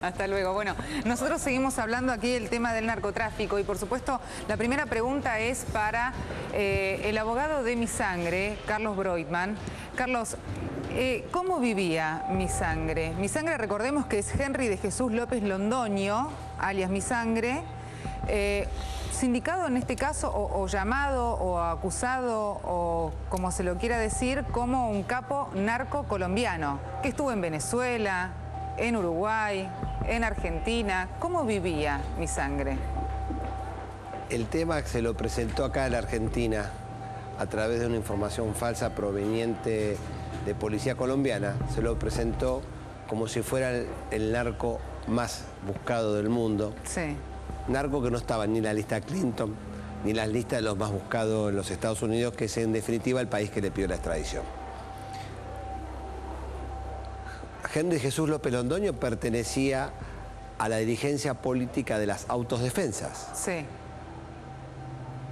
Hasta luego. Bueno, nosotros seguimos hablando aquí del tema del narcotráfico y por supuesto la primera pregunta es para el abogado de Mi Sangre, Carlos Broitman. Carlos, ¿cómo vivía Mi Sangre? Mi Sangre, recordemos que es Henry de Jesús López Londoño, alias Mi Sangre, sindicado en este caso o llamado o acusado o como se lo quiera decir como un capo narco colombiano que estuvo en Venezuela, en Uruguay, en Argentina. ¿Cómo vivía Mi Sangre? El tema se lo presentó acá en la Argentina a través de una información falsa proveniente de policía colombiana. Se lo presentó como si fuera el narco más buscado del mundo. Sí. Narco que no estaba ni en la lista Clinton, ni en las listas de los más buscados en los Estados Unidos, que es en definitiva el país que le pidió la extradición. Henry Jesús López Londoño pertenecía a la dirigencia política de las autodefensas. Sí.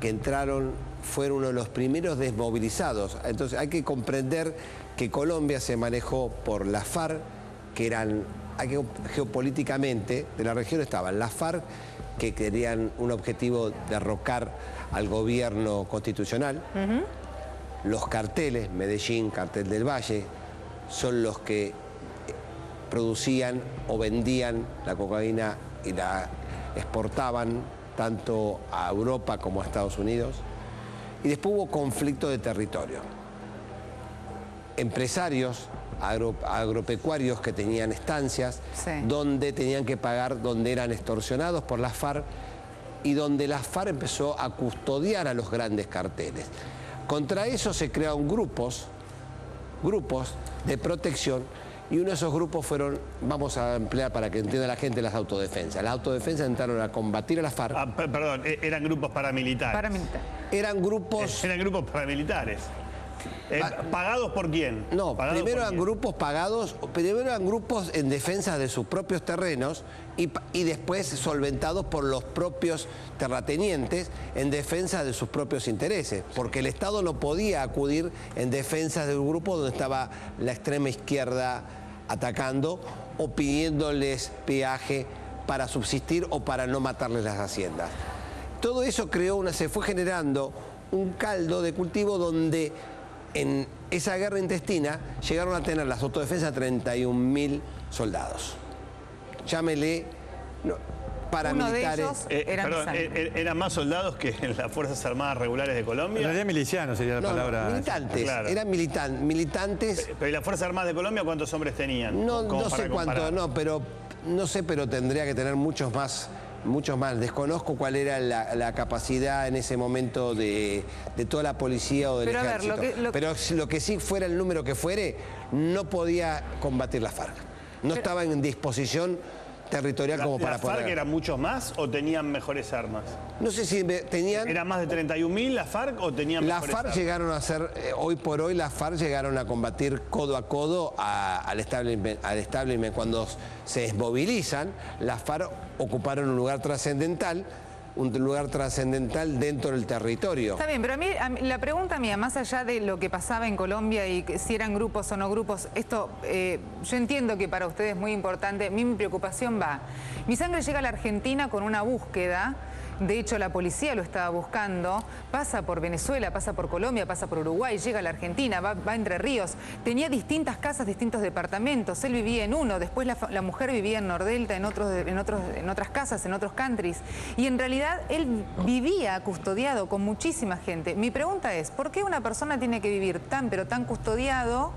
Que entraron, fueron uno de los primeros desmovilizados. Entonces hay que comprender que Colombia se manejó por las FARC, que eran, geopolíticamente, de la región estaban las FARC, que querían un objetivo derrocar al gobierno constitucional. Los carteles, Medellín, Cartel del Valle, son los que producían o vendían la cocaína y la exportaban tanto a Europa como a Estados Unidos. Y después hubo conflicto de territorio. Empresarios agropecuarios que tenían estancias, sí, donde tenían que pagar, donde eran extorsionados por las FARC y donde la FARC empezó a custodiar a los grandes carteles. Contra eso se crearon grupos de protección. Y uno de esos grupos fueron, vamos a emplear para que entienda la gente, las autodefensas. Las autodefensas entraron a combatir a las FARC. Perdón, eran grupos paramilitares. Eran grupos paramilitares. ¿Pagados por quién? No, primero eran grupos pagados, primero eran grupos en defensa de sus propios terrenos y después solventados por los propios terratenientes en defensa de sus propios intereses, porque el Estado no podía acudir en defensa de un grupo donde estaba la extrema izquierda atacando o pidiéndoles peaje para subsistir o para no matarles las haciendas. Todo eso se fue generando un caldo de cultivo donde en esa guerra intestina llegaron a tener las autodefensas 31.000 soldados. Llámele paramilitares. Uno de ellos ¿eran más soldados que en las Fuerzas Armadas Regulares de Colombia? En realidad milicianos sería la palabra. Militantes, claro. Eran militantes. Pero ¿y las Fuerzas Armadas de Colombia cuántos hombres tenían? No sé cuánto, pero tendría que tener muchos más. Desconozco cuál era la capacidad en ese momento de toda la policía o del ejército. Pero lo que sí fuera el número que fuere, no podía combatir la FARC. No estaba en disposición territorial como para poder. ¿La FARC eran muchos más o tenían mejores armas? No sé si tenían. ¿Eran más de 31.000 la FARC o tenían mejores armas? La FARC llegaron a ser, hoy por hoy, las FARC llegaron a combatir codo a codo al establishment. Cuando se desmovilizan, las FARC ocuparon un lugar trascendental dentro del territorio. Está bien, pero a mí la pregunta mía, más allá de lo que pasaba en Colombia y si eran grupos o no grupos, esto yo entiendo que para ustedes es muy importante. Mi preocupación va. Mi Sangre llega a la Argentina con una búsqueda. De hecho, la policía lo estaba buscando, pasa por Venezuela, pasa por Colombia, pasa por Uruguay, llega a la Argentina, va a Entre Ríos. Tenía distintas casas, distintos departamentos. Él vivía en uno, después la mujer vivía en Nordelta, en otras casas, en otros countries. Y en realidad él vivía custodiado con muchísima gente. Mi pregunta es, ¿por qué una persona tiene que vivir pero tan custodiado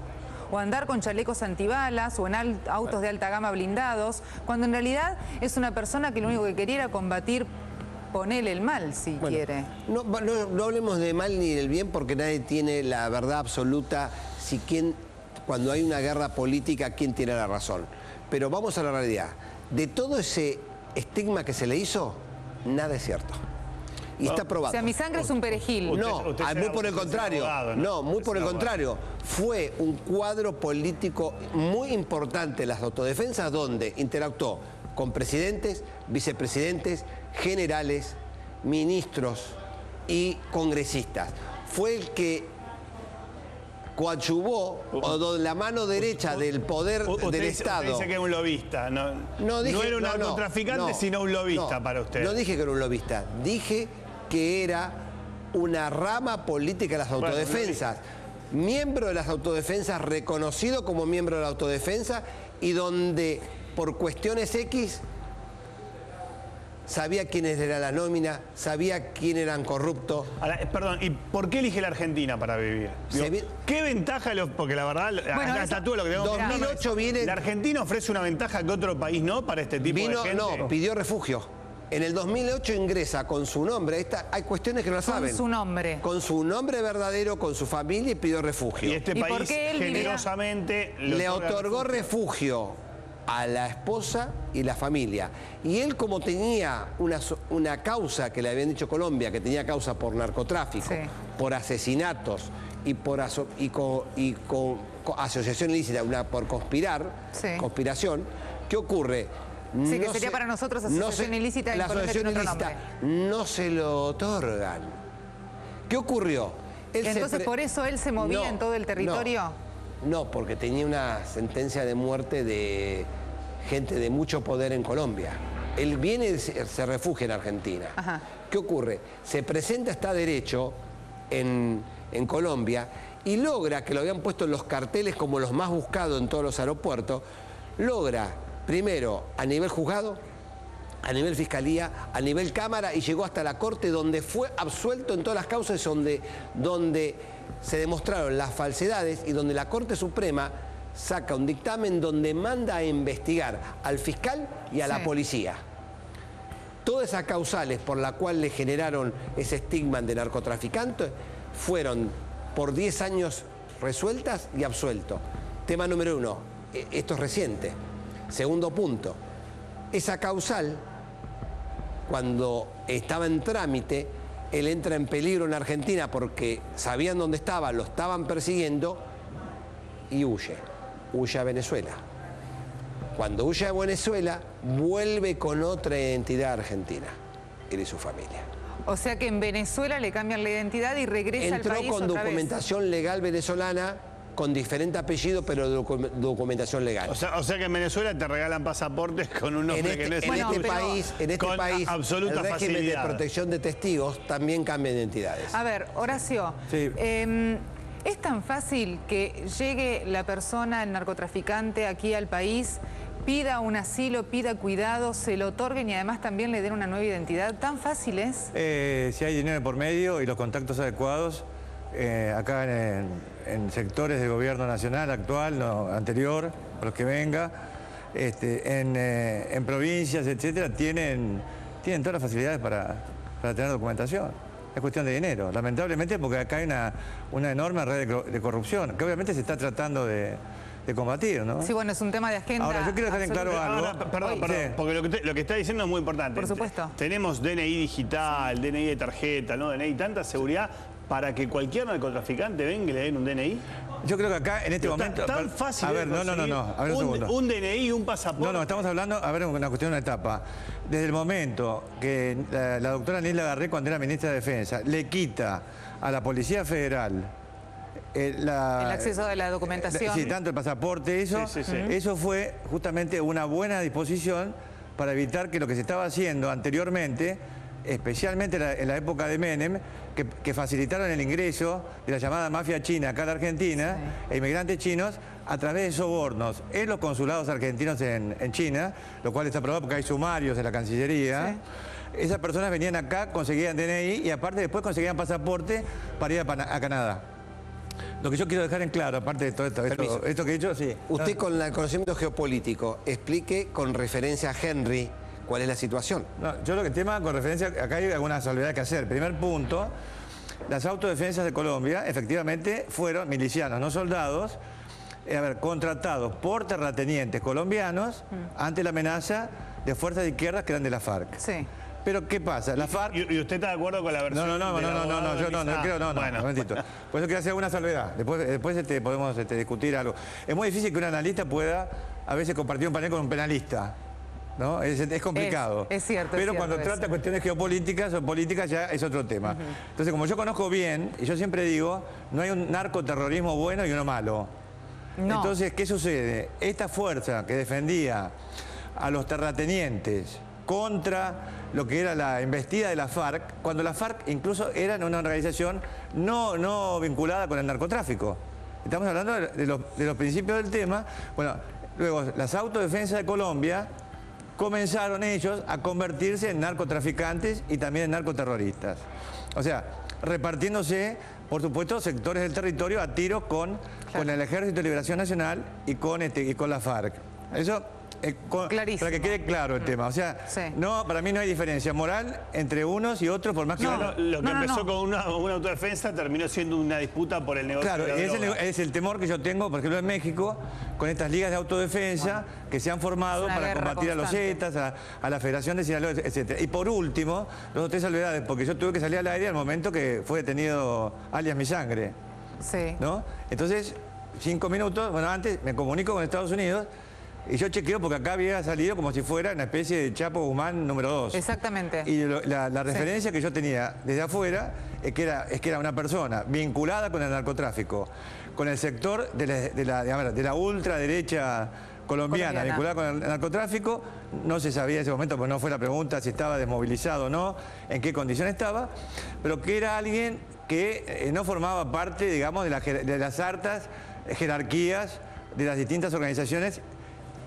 o andar con chalecos antibalas o en autos de alta gama blindados, cuando en realidad es una persona que lo único que quería era combatir, ponele el mal, si quiere? No hablemos de mal ni del bien porque nadie tiene la verdad absoluta cuando hay una guerra política, quién tiene la razón. Pero vamos a la realidad. De todo ese estigma que se le hizo, nada es cierto. Y está probado. O sea, Mi Sangre es un perejil. Muy por el contrario. Muy por el contrario. Fue un cuadro político muy importante las autodefensas donde interactuó con presidentes, vicepresidentes, generales, ministros y congresistas. Fue el que coadyuvó o donde la mano derecha del poder del Estado. Usted dice que es un lobista, no era un narcotraficante, sino un lobista para usted. No dije que era un lobista, dije que era una rama política de las autodefensas. Miembro de las autodefensas, reconocido como miembro de la autodefensa y donde por cuestiones X sabía quiénes era la nómina, sabía quién eran corruptos. Ahora, perdón, ¿y por qué elige la Argentina para vivir? ¿Qué ventaja? Porque la verdad, hasta tú lo que tenemos 2008 viene... ¿La Argentina ofrece una ventaja que otro país no para este tipo de gente? No, pidió refugio. En el 2008 ingresa con su nombre. Hay cuestiones que no saben. Con su nombre. Con su nombre verdadero, con su familia y pidió refugio. Y este país generosamente le otorgó refugio a la esposa y la familia. Y él, como tenía una causa que le habían dicho Colombia, que tenía causa por narcotráfico, por asesinatos y por asociación ilícita, por conspiración, ¿qué ocurre? Sí, que sería para nosotros asociación ilícita. La asociación ilícita no se lo otorgan. ¿Qué ocurrió? Entonces, ¿por eso él se movía en todo el territorio? No, porque tenía una sentencia de muerte de gente de mucho poder en Colombia. Él viene y se refugia en Argentina. Ajá. ¿Qué ocurre? Se presenta, está derecho en Colombia y logra, que lo habían puesto en los carteles como los más buscados en todos los aeropuertos, logra, primero, a nivel juzgado, a nivel fiscalía, a nivel cámara y llegó hasta la corte donde fue absuelto en todas las causas donde se demostraron las falsedades y donde la Corte Suprema saca un dictamen donde manda a investigar al fiscal y a la policía. Todas esas causales por las cuales le generaron ese estigma de narcotraficante fueron por 10 años resueltas y absuelto. Tema número 1, esto es reciente. Segundo punto, esa causal, cuando estaba en trámite, él entra en peligro en Argentina porque sabían dónde estaba, lo estaban persiguiendo y huye a Venezuela. Cuando huye a Venezuela, vuelve con otra identidad argentina, él y su familia. O sea que en Venezuela le cambian la identidad y regresa al país otra vez. Entró con documentación legal venezolana, con diferente apellido, pero documentación legal. O sea que en Venezuela te regalan pasaportes con un nombre que no es... En este país, absoluta el régimen facilidad de protección de testigos también cambia de identidades. A ver, Horacio, ¿es tan fácil que llegue la persona, el narcotraficante, aquí al país, pida un asilo, pida cuidado, se lo otorguen y además también le den una nueva identidad? ¿Tan fácil es? Si hay dinero por medio y los contactos adecuados, acá en sectores del gobierno nacional actual, no, anterior, a los que venga, en provincias, etcétera, tienen todas las facilidades para tener documentación. Es cuestión de dinero, lamentablemente, porque acá hay una enorme red de corrupción, que obviamente se está tratando de combatir, ¿no? Sí, bueno, es un tema de agenda. Ahora, yo quiero dejar en claro algo. Perdón, porque lo que está diciendo es muy importante. Por supuesto. Tenemos DNI digital, DNI de tarjeta, ¿no? DNI, tanta seguridad para que cualquier narcotraficante venga y le den un DNI. Yo creo que acá, en este momento... Tan fácil. A ver, no. A ver, un segundo. Un DNI y un pasaporte. No, estamos hablando, a ver, una cuestión de una etapa. Desde el momento que la doctora Nilda Garré, cuando era ministra de Defensa, le quita a la Policía Federal el acceso a la documentación. Sí, tanto el pasaporte, eso fue justamente una buena disposición para evitar que lo que se estaba haciendo anteriormente, especialmente en la época de Menem, que facilitaron el ingreso de la llamada mafia china acá a la Argentina, e inmigrantes chinos, a través de sobornos en los consulados argentinos en China, lo cual está aprobado porque hay sumarios en la Cancillería. Esas personas venían acá, conseguían DNI y aparte después conseguían pasaporte para ir a Canadá. Lo que yo quiero dejar en claro, aparte de todo esto que he dicho, sí. Usted con el conocimiento geopolítico, explique con referencia a Henry cuál es la situación. No, yo lo que tema con referencia, acá hay alguna salvedad que hacer. Primer punto, las autodefensas de Colombia efectivamente fueron milicianos, no soldados, contratados por terratenientes colombianos ante la amenaza de fuerzas de izquierdas que eran de la FARC. Sí. Pero ¿qué pasa? La FARC... ¿Y usted está de acuerdo con la versión? No, yo no creo, no, un momentito. Por eso quiero hacer una salvedad. Después podemos discutir algo. Es muy difícil que un analista pueda a veces compartir un panel con un penalista. ¿no? Es complicado. Es cierto. Pero es cuando cierto trata cuestiones geopolíticas o políticas ya es otro tema. Entonces, como yo conozco bien, y yo siempre digo, no hay un narcoterrorismo bueno y uno malo. No. Entonces, ¿qué sucede? Esta fuerza que defendía a los terratenientes contra lo que era la embestida de la FARC, cuando la FARC incluso era una organización no vinculada con el narcotráfico. Estamos hablando de los principios del tema. Bueno, luego las autodefensas de Colombia comenzaron ellos a convertirse en narcotraficantes y también en narcoterroristas. O sea, repartiéndose, por supuesto, sectores del territorio a tiros con el Ejército de Liberación Nacional y con la FARC. Eso para que quede claro el tema. O sea, no, para mí no hay diferencia moral entre unos y otros, por más que... Lo que empezó con una autodefensa terminó siendo una disputa por el negocio de la droga. Es el temor que yo tengo, por ejemplo, en México, con estas ligas de autodefensa que se han formado para combatir a los Zetas, a la Federación de Sinaloa, etc. Y por último, dos o tres salvedades, porque yo tuve que salir al aire al momento que fue detenido alias Mi Sangre. Sí. ¿No? Entonces, 5 minutos, bueno, antes me comunico con Estados Unidos. Y yo chequeo porque acá había salido como si fuera una especie de Chapo Guzmán número 2. Exactamente. Y la referencia que yo tenía desde afuera es que era una persona vinculada con el narcotráfico, con el sector de la ultraderecha colombiana, vinculada con el narcotráfico. No se sabía en ese momento, porque no fue la pregunta si estaba desmovilizado o no, en qué condición estaba, pero que era alguien que no formaba parte, digamos, de las hartas jerarquías de las distintas organizaciones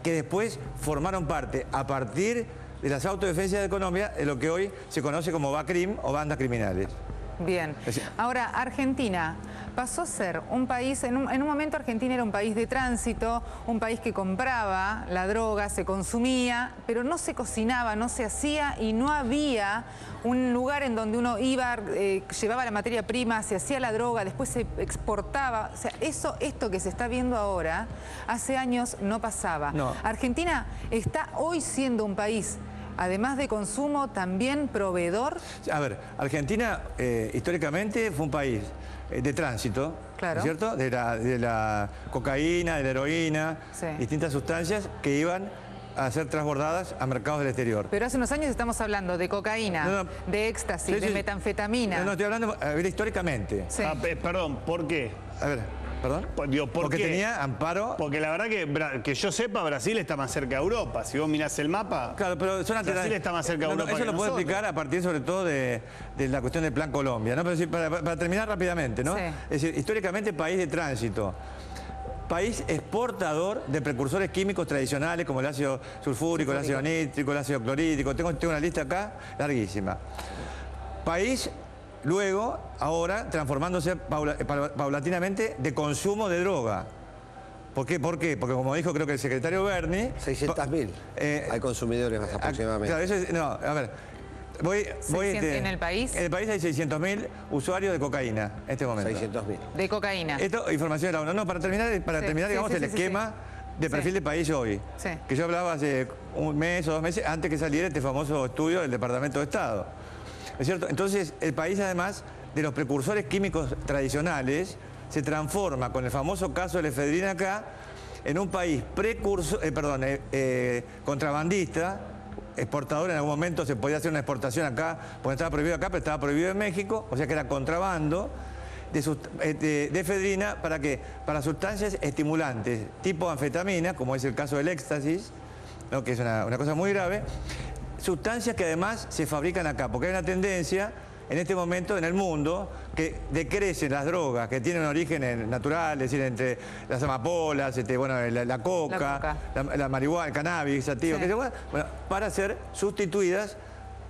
que después formaron parte, a partir de las autodefensas de Colombia, de lo que hoy se conoce como BACRIM o bandas criminales. Bien. Ahora, Argentina pasó a ser un país, en un momento Argentina era un país de tránsito, un país que compraba la droga, se consumía, pero no se cocinaba, no se hacía y no había un lugar en donde uno iba, llevaba la materia prima, se hacía la droga, después se exportaba. O sea, esto que se está viendo ahora, hace años no pasaba. No. Argentina está hoy siendo un país, además de consumo, también proveedor. A ver, Argentina históricamente fue un país de tránsito, claro, ¿cierto? De la cocaína, de la heroína, distintas sustancias que iban a ser transbordadas a mercados del exterior. Pero hace unos años estamos hablando de cocaína, de éxtasis, de metanfetamina. No, estoy hablando, a ver, históricamente. Perdón, ¿por qué? A ver, ¿perdón? Digo, porque tenía amparo. Porque la verdad que yo sepa, Brasil está más cerca de Europa. Si vos mirás el mapa, claro, pero Brasil está más cerca de Europa. Eso lo puedo explicar a partir sobre todo de la cuestión del Plan Colombia, ¿no? Pero para terminar rápidamente, ¿no? Es decir, históricamente país de tránsito. País exportador de precursores químicos tradicionales como el ácido sulfúrico, el ácido nítrico, el ácido clorhídrico. Tengo una lista acá larguísima. País, luego, ahora, transformándose paulatinamente de consumo de droga. ¿Por qué? Porque como dijo creo que el secretario Berni... 600.000 hay consumidores aproximadamente. Claro, eso es, no, a ver... ¿En el país? En el país hay 600.000 usuarios de cocaína en este momento. 600.000. De cocaína. Esto, información de la ONU. No, para terminar digamos, el esquema de perfil de país hoy. Que yo hablaba hace un mes o 2 meses antes que saliera este famoso estudio del Departamento de Estado. ¿Es cierto? Entonces, el país, además de los precursores químicos tradicionales, se transforma, con el famoso caso de la efedrina acá, en un país contrabandista, exportador. En algún momento se podía hacer una exportación acá, porque estaba prohibido acá, pero estaba prohibido en México, o sea que era contrabando de efedrina. ¿Para qué? Para sustancias estimulantes, tipo anfetamina, como es el caso del éxtasis, ¿no? Que es una cosa muy grave. Sustancias que además se fabrican acá, porque hay una tendencia en este momento en el mundo que decrecen las drogas que tienen un origen natural, es decir, entre las amapolas, la coca, la marihuana, el cannabis, sativa, para ser sustituidas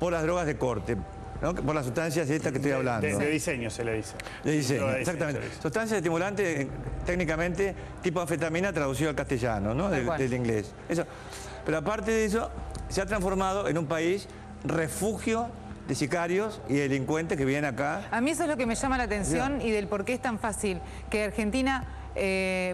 por las drogas de corte, ¿no? Por las sustancias estas que estoy hablando. De diseño se le dice. De diseño, exactamente. Sustancias estimulantes, técnicamente, tipo anfetamina traducido al castellano, ¿no? Del inglés. Eso. Pero aparte de eso, se ha transformado en un país refugio de sicarios y delincuentes que vienen acá. A mí eso es lo que me llama la atención y del por qué es tan fácil que Argentina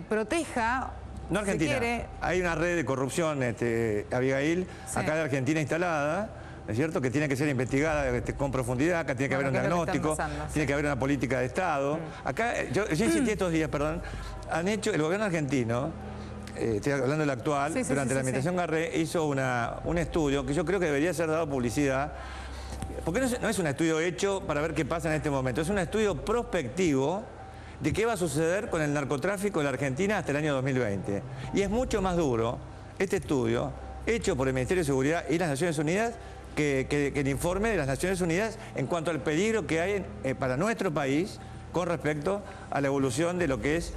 proteja. No Argentina, si quiere... hay una red de corrupción, Abigail, acá de Argentina instalada, ¿es cierto? Que tiene que ser investigada con profundidad, acá tiene que haber un diagnóstico, tiene que haber una política de Estado. Acá, yo insistí estos días, perdón, el gobierno argentino estoy hablando del actual, durante la administración Garré hizo un estudio que yo creo que debería ser dado publicidad, porque no es un estudio hecho para ver qué pasa en este momento, es un estudio prospectivo de qué va a suceder con el narcotráfico en la Argentina hasta el año 2020. Y es mucho más duro este estudio, hecho por el Ministerio de Seguridad y las Naciones Unidas, que el informe de las Naciones Unidas en cuanto al peligro que hay para nuestro país con respecto a la evolución de lo que es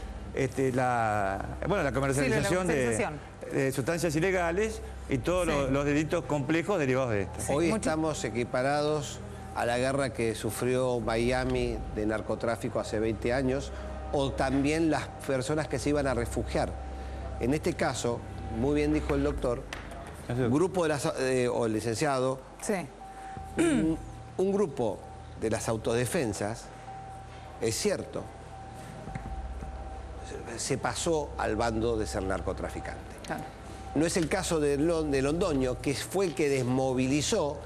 la comercialización de sustancias ilegales y todos los delitos complejos derivados de esto. Hoy estamos equiparados a la guerra que sufrió Miami de narcotráfico hace 20 años, o también las personas que se iban a refugiar. En este caso, muy bien dijo el doctor, grupo o el licenciado, un grupo de las autodefensas, es cierto, se pasó al bando de ser narcotraficante. Claro. No es el caso de Londoño, que fue el que desmovilizó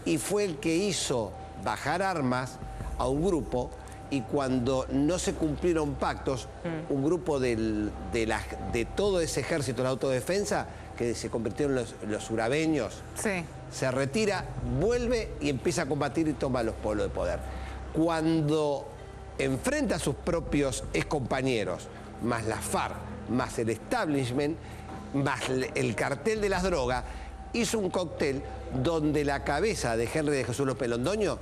y fue el que hizo bajar armas a un grupo, y cuando no se cumplieron pactos, un grupo de todo ese ejército de la autodefensa, que se convirtieron en los urabeños, se retira, vuelve y empieza a combatir y toma los polos de poder. Cuando enfrenta a sus propios excompañeros, más la FARC, más el establishment, más el cartel de las drogas, hizo un cóctel donde la cabeza de Henry de Jesús López Londoño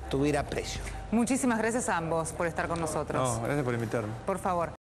tuviera precio. Muchísimas gracias a ambos por estar con nosotros. No, gracias por invitarme. Por favor.